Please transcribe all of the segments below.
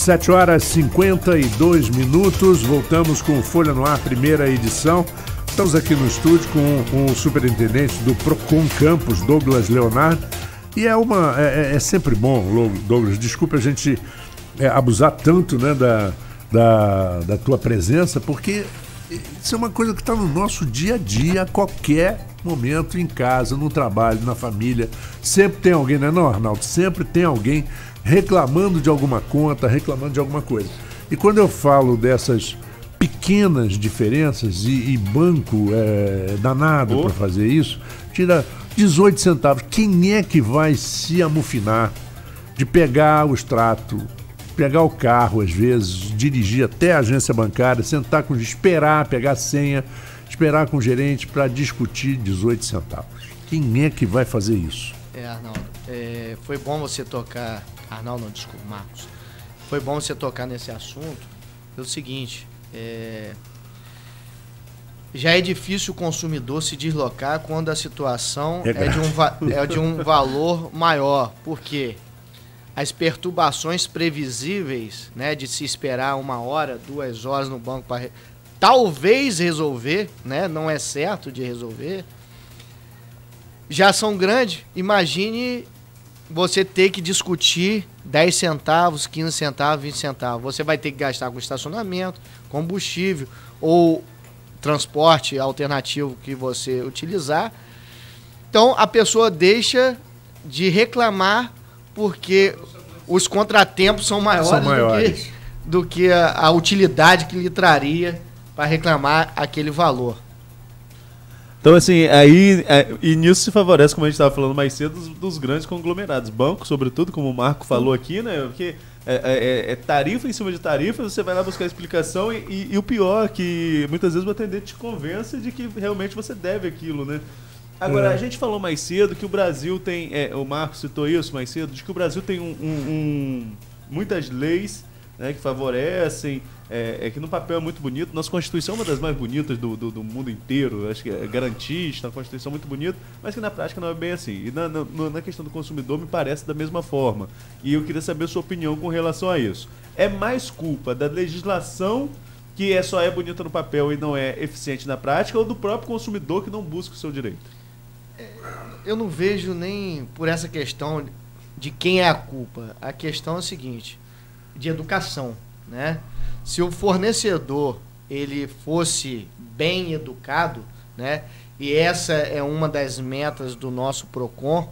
7 horas e 52 minutos, voltamos com Folha no Ar, primeira edição. Estamos aqui no estúdio com o superintendente do Procon Campos, Douglas Leonardo. E é sempre bom, Douglas, desculpa a gente abusar tanto, né, da tua presença, porque isso é uma coisa que está no nosso dia a dia, a qualquer momento, em casa, no trabalho, na família. Sempre tem alguém, né, não, Arnaldo? Sempre tem alguém reclamando de alguma conta, reclamando de alguma coisa. E quando eu falo dessas pequenas diferenças, e banco é danado para fazer isso, tira 18 centavos. Quem é que vai se amofinar de pegar o extrato, pegar o carro, às vezes, dirigir até a agência bancária, sentar com esperar, pegar a senha, esperar com o gerente para discutir 18 centavos? Quem é que vai fazer isso? Arnaldo, foi bom você tocar... Arnaldo, não, desculpa, Marcos. Foi bom você tocar nesse assunto. É o seguinte, já é difícil o consumidor se deslocar quando a situação é de um valor maior. Por quê? As perturbações previsíveis, né, de se esperar 1 hora, 2 horas no banco para talvez resolver, né, não é certo de resolver, já são grandes. Imagine você ter que discutir 10 centavos, 15 centavos, 20 centavos. Você vai ter que gastar com estacionamento, combustível ou transporte alternativo que você utilizar. Então a pessoa deixa de reclamar porque os contratempos são maiores. Do que a utilidade que lhe traria para reclamar aquele valor. Então, assim, e nisso se favorece, como a gente estava falando mais cedo, dos grandes conglomerados. Bancos, sobretudo, como o Marco falou aqui, né? Porque é tarifa em cima de tarifa, você vai lá buscar explicação e o pior é que muitas vezes o atendente te convence de que realmente você deve aquilo, né? Agora, a gente falou mais cedo que o Brasil tem, o Marco citou isso mais cedo, de que o Brasil tem muitas leis, né, que favorecem, que no papel é muito bonito. Nossa Constituição é uma das mais bonitas do mundo inteiro, acho que é garantista, uma Constituição muito bonita, mas que na prática não é bem assim. E na questão do consumidor me parece da mesma forma. E eu queria saber a sua opinião com relação a isso. É mais culpa da legislação, que só é bonita no papel e não é eficiente na prática, ou do próprio consumidor que não busca o seu direito? Eu não vejo nem por essa questão de quem é a culpa. A questão é a seguinte, de educação, né? Se o fornecedor ele fosse bem educado, né? E essa é uma das metas do nosso Procon,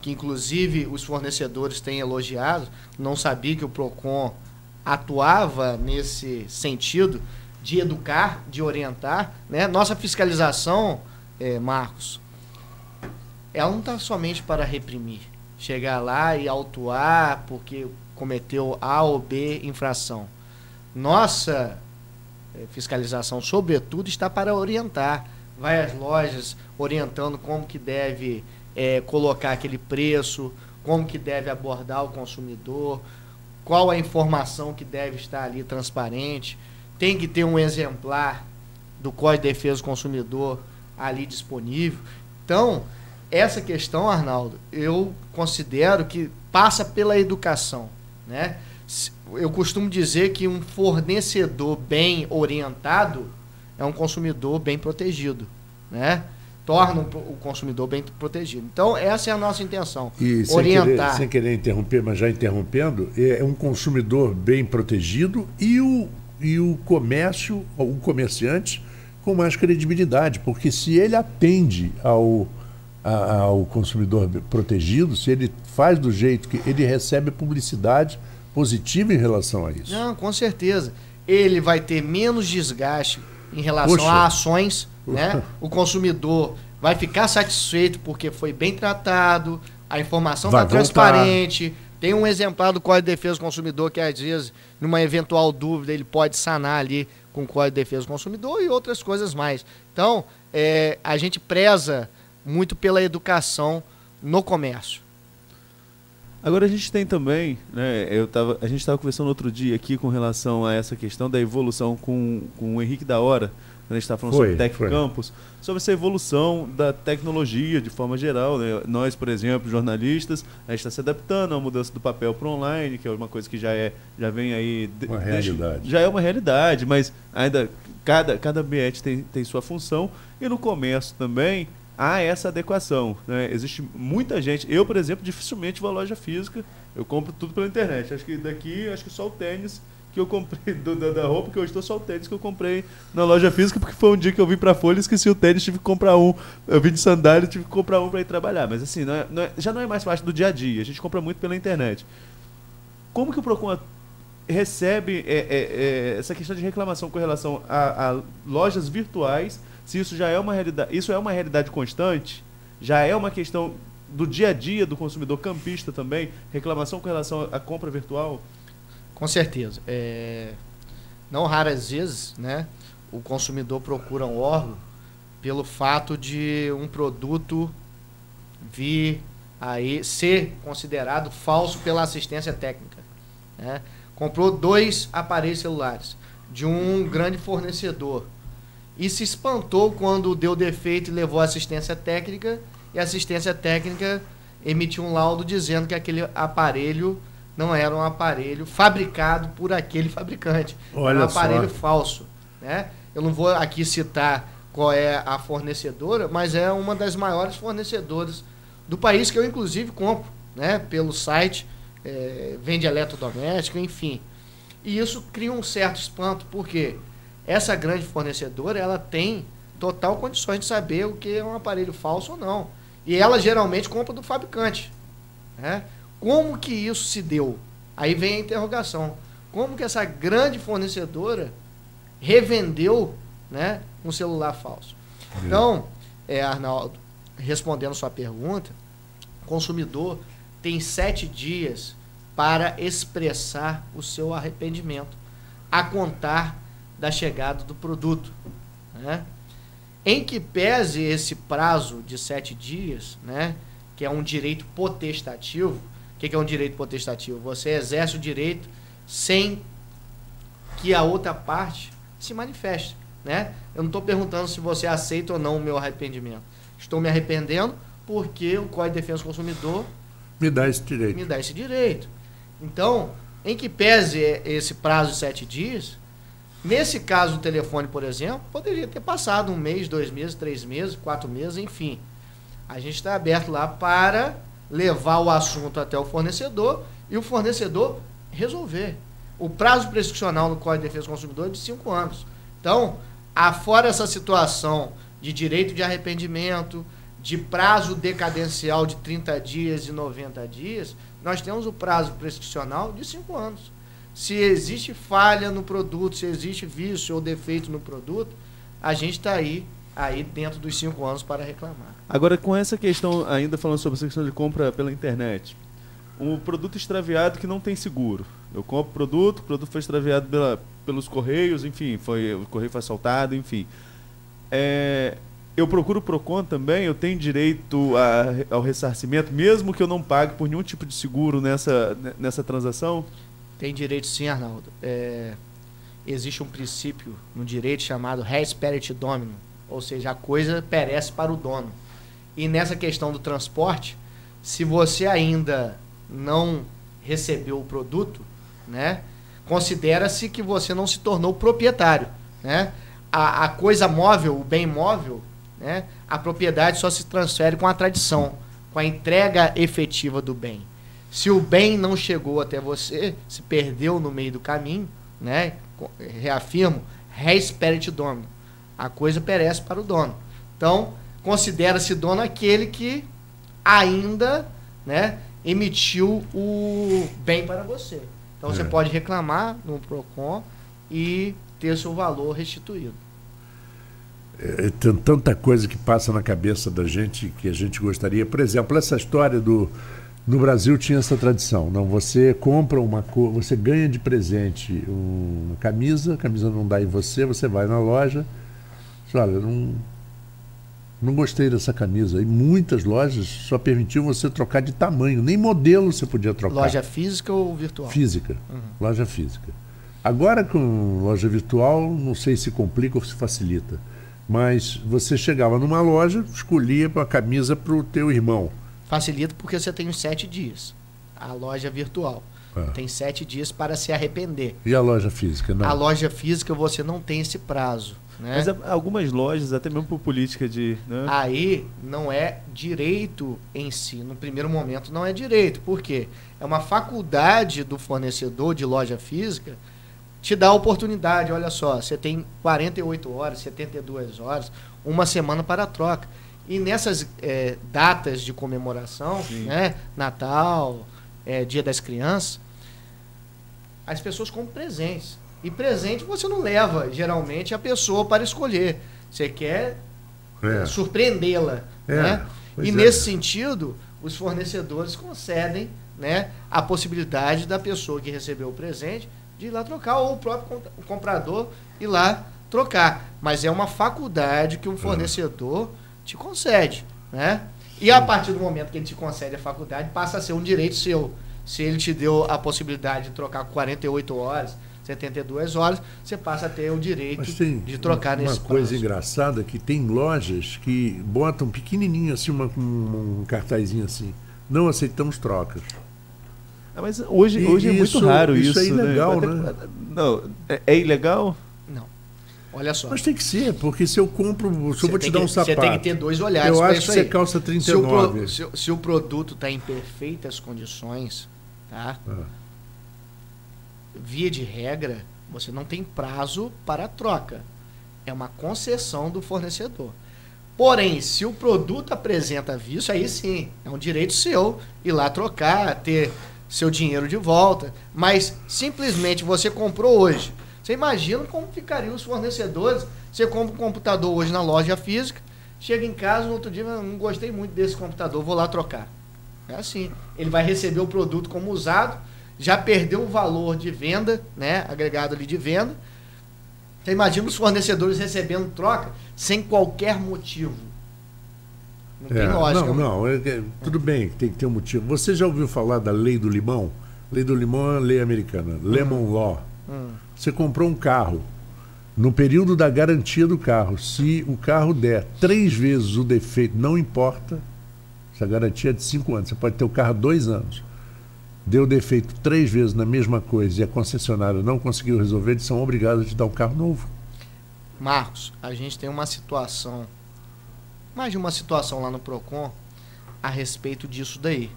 que inclusive os fornecedores têm elogiado. Não sabia que o Procon atuava nesse sentido de educar, de orientar, né? Nossa fiscalização, Marcos, ela não está somente para reprimir, chegar lá e autuar porque cometeu A ou B infração. Nossa fiscalização, sobretudo, está para orientar. Vai às lojas orientando como que deve colocar aquele preço, como que deve abordar o consumidor, qual a informação que deve estar ali transparente. Tem que ter um exemplar do Código de Defesa do Consumidor ali disponível. Então, essa questão, Arnaldo, eu considero que passa pela educação, né? Eu costumo dizer que um fornecedor bem orientado é um consumidor bem protegido, né? Torna o consumidor bem protegido. Então, essa é a nossa intenção, e orientar. Sem querer interromper, mas já interrompendo, é um consumidor bem protegido e o comércio, o comerciante, com mais credibilidade, porque se ele atende ao consumidor protegido, se ele faz do jeito que ele recebe publicidade positiva em relação a isso. Não, com certeza. Ele vai ter menos desgaste em relação a ações, né? O consumidor vai ficar satisfeito porque foi bem tratado, a informação está transparente, tem um exemplar do Código de Defesa do Consumidor que, às vezes, numa eventual dúvida, ele pode sanar ali com o Código de Defesa do Consumidor e outras coisas mais. Então, a gente preza muito pela educação no comércio. Agora a gente tem também, né, a gente estava conversando outro dia aqui com relação a essa questão da evolução com o Henrique da Hora, quando a gente está falando sobre Tech Campus, sobre essa evolução da tecnologia de forma geral, né? Nós, por exemplo, jornalistas, a gente está se adaptando à mudança do papel para online, que é uma coisa que já vem aí... Uma realidade. Já é uma realidade, mas ainda cada ambiente tem sua função, e no comércio também há essa adequação, né? Existe muita gente, eu, por exemplo, dificilmente vou à loja física, eu compro tudo pela internet. Acho que só o tênis que eu comprei, da roupa que eu estou, só o tênis que eu comprei na loja física, porque foi um dia que eu vim pra Folha e esqueci o tênis, tive que comprar um. Eu vim de sandália, tive que comprar um para ir trabalhar. Mas assim, já não é mais parte do dia a dia, a gente compra muito pela internet. Como que o Procon recebe essa questão de reclamação com relação a lojas virtuais, se isso já é uma realidade, isso é uma realidade constante, já é uma questão do dia a dia do consumidor campista também, reclamação com relação à compra virtual? Com certeza. Não raras vezes, né, o consumidor procura um órgão pelo fato de um produto vir aí ser considerado falso pela assistência técnica, né? Comprou 2 aparelhos celulares de um grande fornecedor e se espantou quando deu defeito e levou a assistência técnica, e a assistência técnica emitiu um laudo dizendo que aquele aparelho não era um aparelho fabricado por aquele fabricante. Era um aparelho falso, né? Eu não vou aqui citar qual é a fornecedora, mas é uma das maiores fornecedoras do país, que eu inclusive compro, né, pelo site, vende eletrodoméstico, enfim. E isso cria um certo espanto, porque essa grande fornecedora, ela tem total condições de saber o que é um aparelho falso ou não. E ela geralmente compra do fabricante, né? Como que isso se deu? Aí vem a interrogação. Como que essa grande fornecedora revendeu, né, um celular falso? Então, Arnaldo, respondendo sua pergunta, o consumidor tem 7 dias para expressar o seu arrependimento, a contar da chegada do produto, né? Em que pese esse prazo de 7 dias, né, que é um direito potestativo. O que é um direito potestativo? Você exerce o direito sem que a outra parte se manifeste, né? Eu não estou perguntando se você aceita ou não o meu arrependimento. Estou me arrependendo porque o Código de Defesa do Consumidor me dá esse direito. Me dá esse direito. Então, em que pese esse prazo de 7 dias, nesse caso do telefone, por exemplo, poderia ter passado 1 mês, 2 meses, 3 meses, 4 meses, enfim. A gente está aberto lá para levar o assunto até o fornecedor e o fornecedor resolver. O prazo prescricional no Código de Defesa do Consumidor é de 5 anos. Então, afora essa situação de direito de arrependimento, de prazo decadencial de 30 dias e 90 dias, nós temos o prazo prescricional de 5 anos. Se existe falha no produto, se existe vício ou defeito no produto, a gente está aí dentro dos 5 anos para reclamar. Agora, com essa questão, ainda falando sobre essa questão de compra pela internet, um produto extraviado que não tem seguro. Eu compro o produto foi extraviado pelos correios, enfim, o correio foi assaltado, enfim. Eu procuro o Procon também, eu tenho direito ao ressarcimento, mesmo que eu não pague por nenhum tipo de seguro nessa transação? Tem direito sim, Arnaldo. Existe um princípio no direito chamado res perit domino, ou seja, a coisa perece para o dono. E nessa questão do transporte, se você ainda não recebeu o produto, né, considera-se que você não se tornou proprietário, né? A coisa móvel, o bem móvel, né, a propriedade só se transfere com a tradição, com a entrega efetiva do bem. Se o bem não chegou até você, se perdeu no meio do caminho, né, reafirmo, res perit domino, a coisa perece para o dono. Então, considera-se dono aquele que ainda, né, emitiu o bem para você. Então, você pode reclamar no Procon e ter seu valor restituído. Tem tanta coisa que passa na cabeça da gente que a gente gostaria. Por exemplo, essa história no Brasil tinha essa tradição. Não, você compra você ganha de presente uma camisa, a camisa não dá em você vai na loja, olha, não gostei dessa camisa. E muitas lojas só permitiam você trocar de tamanho, nem modelo você podia trocar. Loja física ou virtual? Física, loja física. Agora com loja virtual, não sei se complica ou se facilita, mas você chegava numa loja, escolhia uma camisa para o teu irmão. Facilita porque você tem os 7 dias. A loja virtual tem 7 dias para se arrepender. E a loja física? Não. A loja física você não tem esse prazo. Né? Mas algumas lojas, até mesmo por política de... Né? Aí não é direito em si. No primeiro momento não é direito. Por quê? É uma faculdade do fornecedor de loja física te dá a oportunidade. Olha só, você tem 48 horas, 72 horas, uma semana para a troca. E nessas datas de comemoração, né, Natal, Dia das Crianças, as pessoas compram presentes. E presente você não leva, geralmente, a pessoa para escolher. Você quer surpreendê-la. Né? E nesse sentido, os fornecedores concedem, né, a possibilidade da pessoa que recebeu o presente de ir lá trocar, ou o próprio comprador ir lá trocar. Mas é uma faculdade que um fornecedor te concede. Né? E a partir do momento que ele te concede a faculdade, passa a ser um direito seu. Se ele te deu a possibilidade de trocar 48 horas, 72 horas, você passa a ter o direito de trocar nesse prazo. Uma coisa engraçada que tem lojas que botam pequenininho assim, um cartazinho assim, não aceitamos trocas. Mas hoje é muito raro isso. Isso é ilegal, né? Não, é ilegal? Não. Olha só. Mas tem que ser, porque se eu compro, se eu vou te dar um sapato... Você tem que ter 2 olhares para isso aí. Eu acho que você calça 39. Se o produto está em perfeitas condições, tá? Via de regra, você não tem prazo para a troca. É uma concessão do fornecedor. Porém, se o produto apresenta vício, aí sim, é um direito seu ir lá trocar, ter seu dinheiro de volta. Mas simplesmente você comprou hoje. Você imagina como ficariam os fornecedores? Você compra um computador hoje na loja física, chega em casa, no outro dia, não gostei muito desse computador, vou lá trocar. É assim. Ele vai receber o produto como usado, já perdeu o valor de venda, né, agregado ali de venda. Você imagina os fornecedores recebendo troca sem qualquer motivo. Não tem lógica. Tudo bem, tem que ter um motivo. Você já ouviu falar da lei do limão? Lei do limão é a lei americana, Lemon Law. Você comprou um carro, no período da garantia do carro, se o carro der 3 vezes o defeito, não importa, se a garantia é de 5 anos, você pode ter o carro 2 anos. Deu defeito 3 vezes na mesma coisa e a concessionária não conseguiu resolver, eles são obrigados a te dar um carro novo. Marcos, a gente tem uma situação, mais de uma situação lá no Procon a respeito disso daí.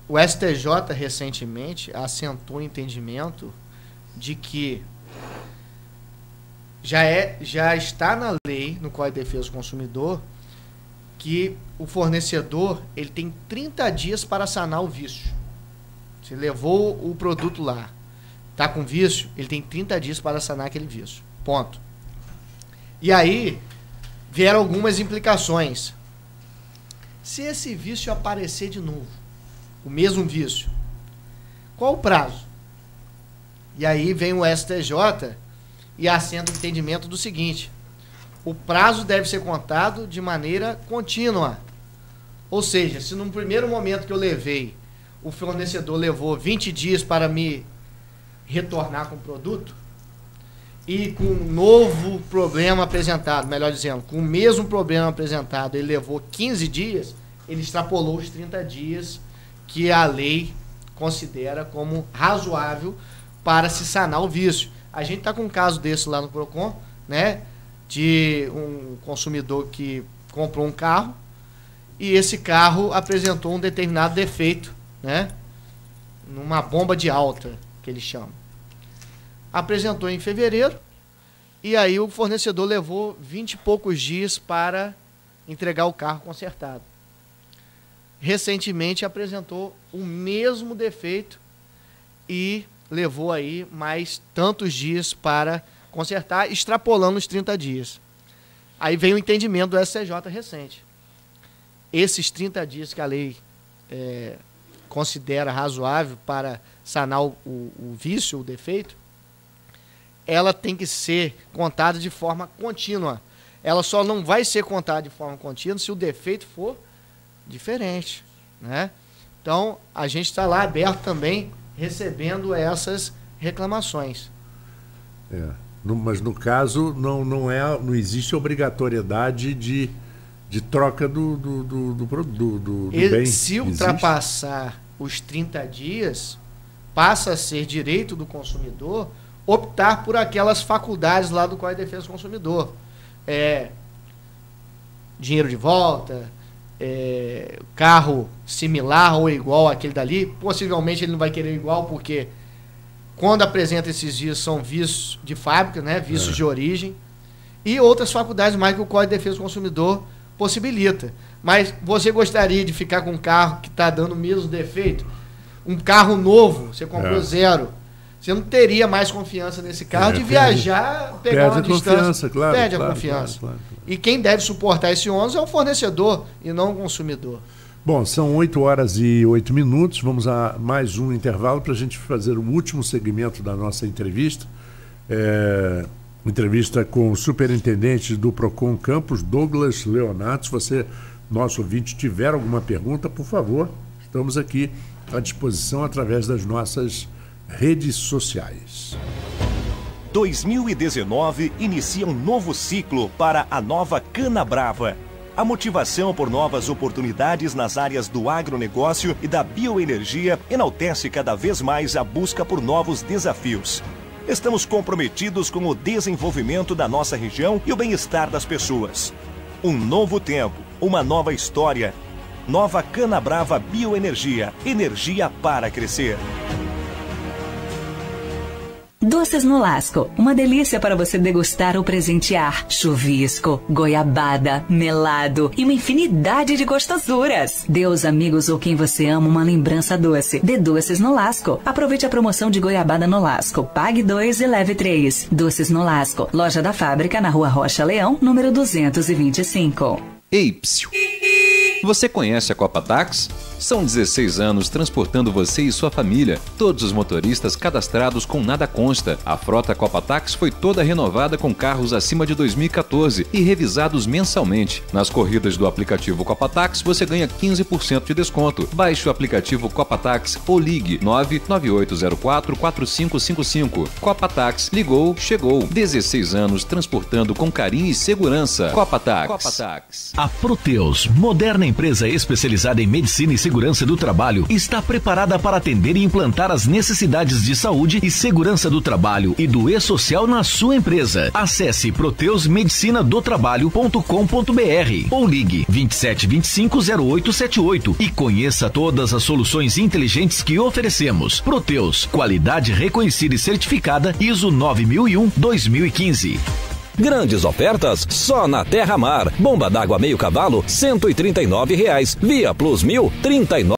O STJ recentemente assentou o entendimento de que já está na lei, no Código de Defesa do Consumidor, que o fornecedor ele tem 30 dias para sanar o vício. Você levou o produto lá, está com vício, ele tem 30 dias para sanar aquele vício. Ponto. E aí vieram algumas implicações. Se esse vício aparecer de novo, o mesmo vício, qual o prazo? E aí vem o STJ e assenta o entendimento do seguinte: o prazo deve ser contado de maneira contínua. Ou seja, se num primeiro momento que eu levei, o fornecedor levou 20 dias para me retornar com o produto, e com um novo problema apresentado, melhor dizendo, com o mesmo problema apresentado, ele levou 15 dias, ele extrapolou os 30 dias que a lei considera como razoável para se sanar o vício. A gente está com um caso desse lá no Procon, né, de um consumidor que comprou um carro e esse carro apresentou um determinado defeito, né, numa bomba de alta, que eles chamam. Apresentou em fevereiro e aí o fornecedor levou 20 e poucos dias para entregar o carro consertado. Recentemente apresentou o mesmo defeito e levou aí mais tantos dias para consertar, extrapolando os 30 dias. Aí vem o entendimento do STJ recente. Esses 30 dias que a lei considera razoável para sanar o vício, o defeito, ela tem que ser contada de forma contínua. Ela só não vai ser contada de forma contínua se o defeito for diferente, né? Então, a gente está lá aberto também recebendo essas reclamações. Mas no caso não existe obrigatoriedade de troca do bem. Se ultrapassar os 30 dias, passa a ser direito do consumidor optar por aquelas faculdades lá do Código de Defesa do Consumidor. Dinheiro de volta, carro similar ou igual àquele dali. Possivelmente ele não vai querer igual, porque quando apresenta esses vícios, são vícios de fábrica, né? Vícios de origem. E outras faculdades mais que o Código de Defesa do Consumidor possibilita. Mas você gostaria de ficar com um carro que está dando o mesmo defeito? Um carro novo, você comprou zero. Você não teria mais confiança nesse carro de viajar, pegar uma distância. Perde a confiança. Claro. E quem deve suportar esse ônus é o fornecedor e não o consumidor. Bom, são 8h08. Vamos a mais um intervalo para a gente fazer o último segmento da nossa entrevista. Entrevista com o superintendente do Procon Campos, Douglas Leonardo. Se você, nosso ouvinte, tiver alguma pergunta, por favor, estamos aqui à disposição através das nossas redes sociais. 2019 inicia um novo ciclo para a nova Canabrava. A motivação por novas oportunidades nas áreas do agronegócio e da bioenergia enaltece cada vez mais a busca por novos desafios. Estamos comprometidos com o desenvolvimento da nossa região e o bem-estar das pessoas. Um novo tempo, uma nova história. Nova Canabrava Bioenergia. Energia para crescer. Doces no Lasco, uma delícia para você degustar ou presentear. Chuvisco, goiabada, melado e uma infinidade de gostosuras. Dê aos amigos ou quem você ama uma lembrança doce. Dê Doces no Lasco. Aproveite a promoção de goiabada no Lasco. Pague 2 e leve 3. Doces no Lasco, loja da fábrica na Rua Rocha Leão, número 225. Ei, psiu. Você conhece a Copatax? São 16 anos transportando você e sua família. Todos os motoristas cadastrados com nada consta. A frota Copatax foi toda renovada com carros acima de 2014 e revisados mensalmente. Nas corridas do aplicativo Copatax, você ganha 15% de desconto. Baixe o aplicativo Copatax ou ligue 99804-4555. Copatax, ligou, chegou. 16 anos transportando com carinho e segurança. Copatax. A Proteus, moderna empresa especializada em medicina e segurança do trabalho, está preparada para atender e implantar as necessidades de saúde e segurança do trabalho e do e-social na sua empresa. Acesse proteusmedicinadotrabalho.com.br ou ligue 2725-0878 e conheça todas as soluções inteligentes que oferecemos. Proteus, qualidade reconhecida e certificada ISO 9001-2015. Grandes ofertas só na Terra Mar. Bomba d'água meio cavalo, R$139. Via Plus 1000, R$39.